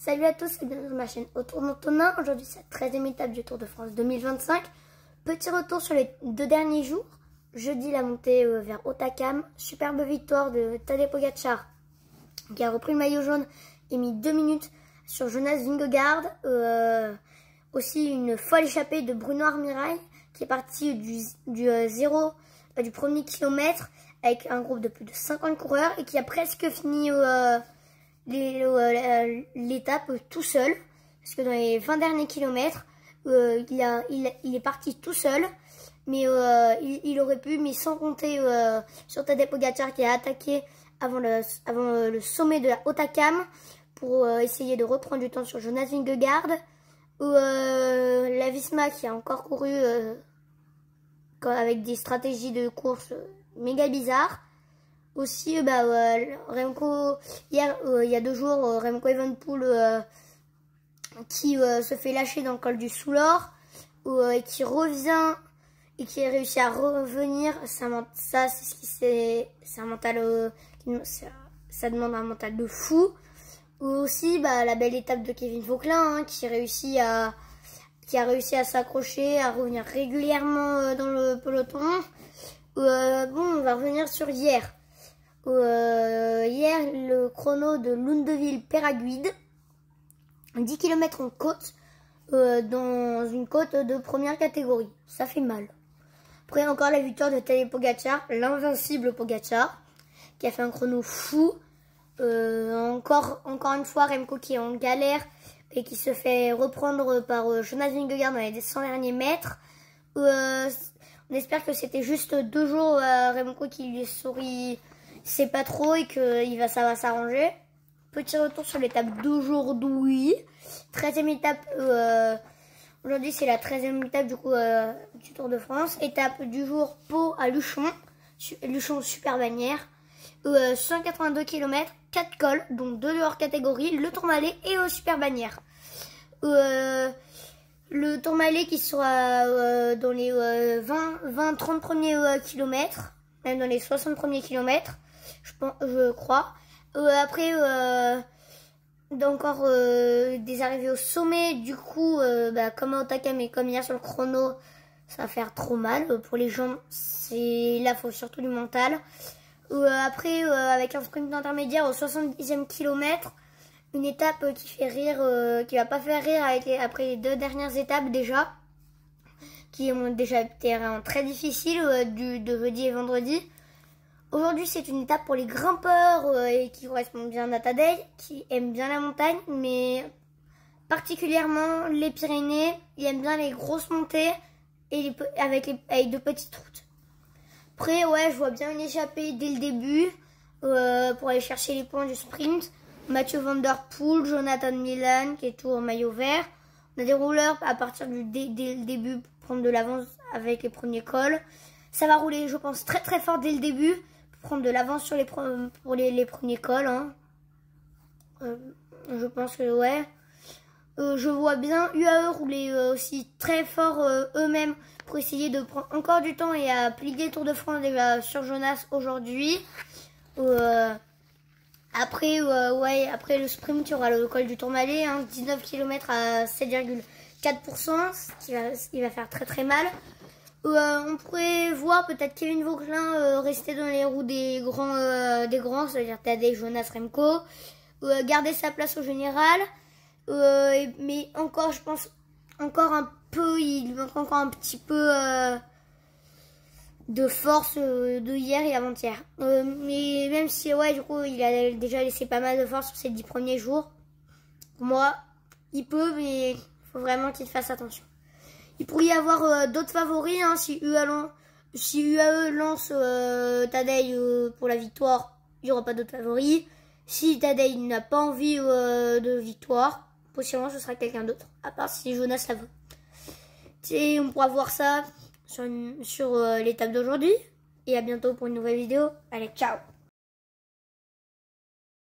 Salut à tous et bienvenue sur ma chaîne Autour d'Antonin. Aujourd'hui c'est la 13e étape du Tour de France 2025. Petit retour sur les 2 derniers jours. Jeudi la montée vers Hautacam. Superbe victoire de Tadej Pogacar qui a repris le maillot jaune et mis 2 minutes sur Jonas Vingegaard. Aussi une folle échappée de Bruno Armirail qui est parti du premier kilomètre avec un groupe de plus de 50 coureurs et qui a presque fini l'étape tout seul, parce que dans les 20 derniers kilomètres, il est parti tout seul, mais il aurait pu, mais sans compter sur Tadej Pogacar qui a attaqué avant le sommet de la Hautacam pour essayer de reprendre du temps sur Jonas Vingegaard, ou la Visma qui a encore couru avec des stratégies de course méga bizarres. Aussi, Remco, hier, il y a 2 jours, Remco Evenepoel qui se fait lâcher dans le col du Soulor et qui revient et qui a réussi à revenir. Ça c'est un mental, ça demande un mental de fou. Ou aussi, la belle étape de Kevin Vauquelin qui a réussi à s'accrocher, à revenir régulièrement dans le peloton. On va revenir sur hier. Hier, le chrono de Lundeville-Peyragudes, 10 km en côte, dans une côte de première catégorie. Ça fait mal. Après, encore la victoire de Tadej Pogacar, l'invincible Pogacar, qui a fait un chrono fou. Encore une fois, Remco qui est en galère et qui se fait reprendre par Jonas Vingegaard dans les 100 derniers mètres. On espère que c'était juste 2 jours Remco qui lui sourit, c'est pas trop, et que ça va s'arranger. Petit retour sur l'étape d'aujourd'hui. 13e étape. Aujourd'hui c'est la 13e étape du Tour de France. Étape du jour, Pau à Luchon. Luchon super bannière. 182 km, 4 cols, dont 2 de hors catégorie, le Tourmalet et super bannière. Le Tourmalet qui sera dans les 20-30 premiers kilomètres, même dans les 60 premiers kilomètres, je crois. Après, encore des arrivées au sommet, du coup, comme à Hautacam et comme hier sur le chrono, ça va faire trop mal pour les jambes. Là, il faut surtout du mental. Après, avec un sprint intermédiaire au 70e kilomètre, une étape qui fait rire, qui va pas faire rire après les 2 dernières étapes déjà, qui ont déjà été vraiment très difficiles de jeudi et vendredi. Aujourd'hui, c'est une étape pour les grimpeurs et qui correspond bien à Tadej, qui aime bien la montagne, mais particulièrement les Pyrénées. Il aime bien les grosses montées et avec de petites routes. Après, ouais, je vois bien une échappée dès le début pour aller chercher les points du sprint. Mathieu Van Der Poel, Jonathan Milan qui est tout en maillot vert. On a des rouleurs à partir dès le début pour prendre de l'avance avec les premiers cols. Ça va rouler, je pense, très très fort dès le début pour prendre de l'avance sur les premiers cols. Hein. Je pense que ouais. Je vois bien UAE rouler aussi très fort eux-mêmes pour essayer de prendre encore du temps et à plier le Tour de France déjà sur Jonas aujourd'hui. Après le sprint, il y aura le col du Tourmalet, 19 km à 7,4%, il va faire très très mal. On pourrait voir peut-être Kevin Vauquelin rester dans les roues des grands, c'est-à-dire Tadej, Jonas, Remco, garder sa place au général. Mais encore, je pense, encore un peu, il manque encore un petit peu de force de hier et avant-hier. Mais même si, ouais, du coup, il a déjà laissé pas mal de force sur ces 10 premiers jours. Pour moi, il peut, mais il faut vraiment qu'il fasse attention. Il pourrait y avoir d'autres favoris, si UAE lance Tadej pour la victoire, il n'y aura pas d'autres favoris. Si Tadej n'a pas envie de victoire, possiblement ce sera quelqu'un d'autre, à part si Jonas la veut. Et on pourra voir ça sur l'étape d'aujourd'hui. Et à bientôt pour une nouvelle vidéo. Allez, ciao!